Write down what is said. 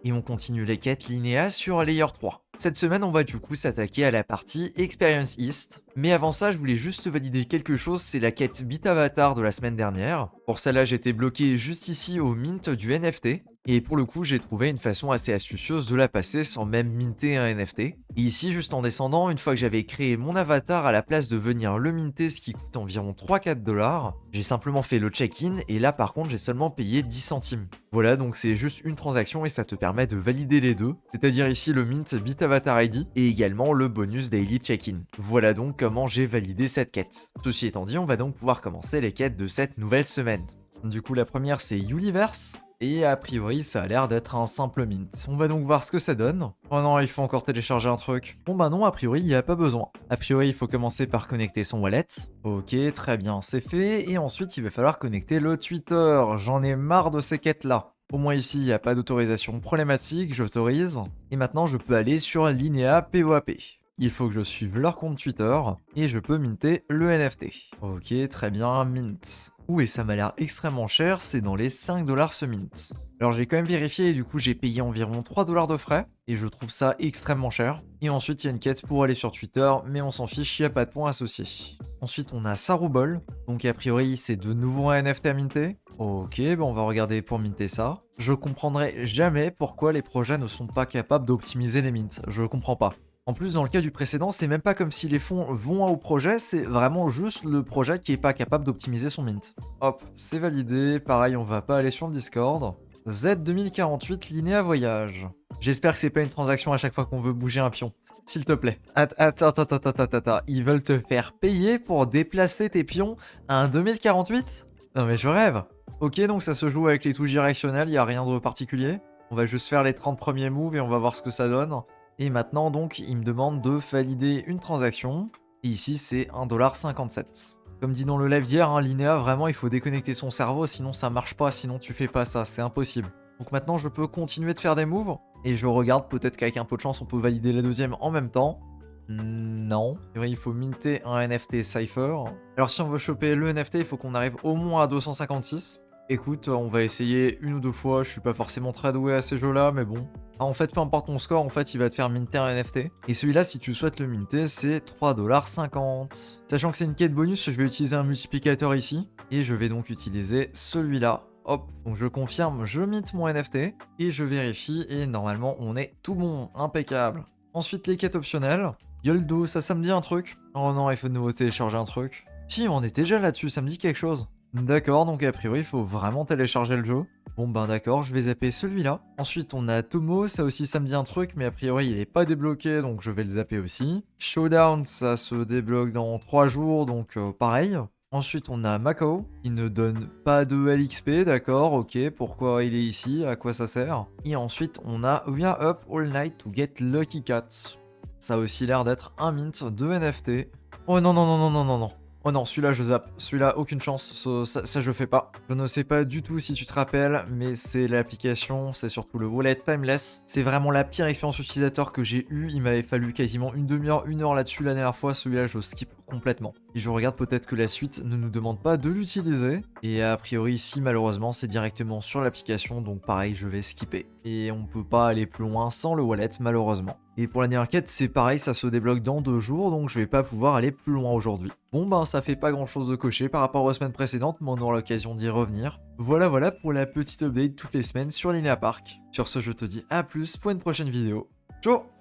Et on continue les quêtes linéaires sur Layer 3. Cette semaine, on va du coup s'attaquer à la partie Experience East. Mais avant ça, je voulais juste valider quelque chose, c'est la quête Bit Avatar de la semaine dernière. Pour celle-là, j'étais bloqué juste ici au mint du NFT. Et pour le coup, j'ai trouvé une façon assez astucieuse de la passer sans même minter un NFT. Et ici, juste en descendant, une fois que j'avais créé mon avatar à la place de venir le minter, ce qui coûte environ 3-4$, j'ai simplement fait le check-in et là par contre, j'ai seulement payé 10 centimes. Voilà, donc c'est juste une transaction et ça te permet de valider les deux, c'est-à-dire ici le mint Bit Avatar ID et également le bonus Daily Check-in. Voilà donc comment j'ai validé cette quête. Ceci étant dit, on va donc pouvoir commencer les quêtes de cette nouvelle semaine. Du coup, la première c'est Universe. Et a priori, ça a l'air d'être un simple mint. On va donc voir ce que ça donne. Oh non, il faut encore télécharger un truc. Bon bah non, a priori, il n'y a pas besoin. A priori, il faut commencer par connecter son wallet. Ok, très bien, c'est fait. Et ensuite, il va falloir connecter le Twitter. J'en ai marre de ces quêtes-là. Au moins ici, il n'y a pas d'autorisation problématique, j'autorise. Et maintenant, je peux aller sur Linea POAP. Il faut que je suive leur compte Twitter et je peux minter le NFT. Ok, très bien, mint. Ouh, et ça m'a l'air extrêmement cher, c'est dans les 5$ ce mint. Alors j'ai quand même vérifié et du coup j'ai payé environ 3$ de frais et je trouve ça extrêmement cher. Et ensuite il y a une quête pour aller sur Twitter, mais on s'en fiche, il n'y a pas de points associés. Ensuite on a Sarubol, donc a priori c'est de nouveau un NFT à minter. Ok, bon on va regarder pour minter ça. Je comprendrai jamais pourquoi les projets ne sont pas capables d'optimiser les mints, je comprends pas. En plus, dans le cas du précédent, c'est même pas comme si les fonds vont au projet, c'est vraiment juste le projet qui est pas capable d'optimiser son mint. Hop, c'est validé. Pareil, on va pas aller sur le Discord. Z2048 Linéa Voyage. J'espère que c'est pas une transaction à chaque fois qu'on veut bouger un pion. S'il te plaît. Attends. Ils veulent te faire payer pour déplacer tes pions à un 2048 ? Non mais je rêve. Ok, donc ça se joue avec les touches directionnelles, y a rien de particulier. On va juste faire les 30 premiers moves et on va voir ce que ça donne. Et maintenant, donc, il me demande de valider une transaction. Et ici, c'est 1,57$. Comme dit dans le live d'hier, hein, Linéa, vraiment, il faut déconnecter son cerveau, sinon ça marche pas, sinon tu fais pas ça, c'est impossible. Donc maintenant, je peux continuer de faire des moves. Et je regarde, peut-être qu'avec un peu de chance, on peut valider la deuxième en même temps. Non. Il faut minter un NFT Cypher. Alors si on veut choper le NFT, il faut qu'on arrive au moins à 256. Écoute, on va essayer une ou deux fois, je suis pas forcément très doué à ces jeux-là, mais bon. Ah, en fait, peu importe ton score, en fait, il va te faire minter un NFT. Et celui-là, si tu souhaites le minter, c'est 3,50$. Sachant que c'est une quête bonus, je vais utiliser un multiplicateur ici. Et je vais donc utiliser celui-là. Hop, donc je confirme, je mint mon NFT. Et je vérifie, et normalement, on est tout bon, impeccable. Ensuite, les quêtes optionnelles. Yoldo, ça me dit un truc. Oh non, il faut de nouveau télécharger un truc. Si, on est déjà là-dessus, ça me dit quelque chose. D'accord, donc a priori, il faut vraiment télécharger le jeu. Bon ben d'accord, je vais zapper celui-là. Ensuite, on a Tomo, ça aussi ça me dit un truc, mais a priori, il est pas débloqué, donc je vais le zapper aussi. Showdown, ça se débloque dans 3 jours, donc pareil. Ensuite, on a Macao, qui ne donne pas de LXP, d'accord, ok, pourquoi il est ici, à quoi ça sert. Et ensuite, on a We are up all night to get Lucky Cat. Ça a aussi l'air d'être un mint de NFT. Oh non. Oh non, celui-là je zappe. Celui-là, aucune chance. Ça, je fais pas. Je ne sais pas du tout si tu te rappelles, mais c'est l'application, c'est surtout le wallet Timeless. C'est vraiment la pire expérience utilisateur que j'ai eue. Il m'avait fallu quasiment une demi-heure, 1 heure là-dessus la dernière fois. Celui-là, je skip complètement. Et je regarde peut-être que la suite ne nous demande pas de l'utiliser. Et a priori, ici, malheureusement, c'est directement sur l'application. Donc pareil, je vais skipper. Et on peut pas aller plus loin sans le wallet, malheureusement. Et pour la dernière quête, c'est pareil, ça se débloque dans 2 jours, donc je vais pas pouvoir aller plus loin aujourd'hui. Bon ben, ça fait pas grand chose de cocher par rapport aux semaines précédentes, mais on aura l'occasion d'y revenir. Voilà pour la petite update toutes les semaines sur Linea Park. Sur ce, je te dis à plus pour une prochaine vidéo. Ciao!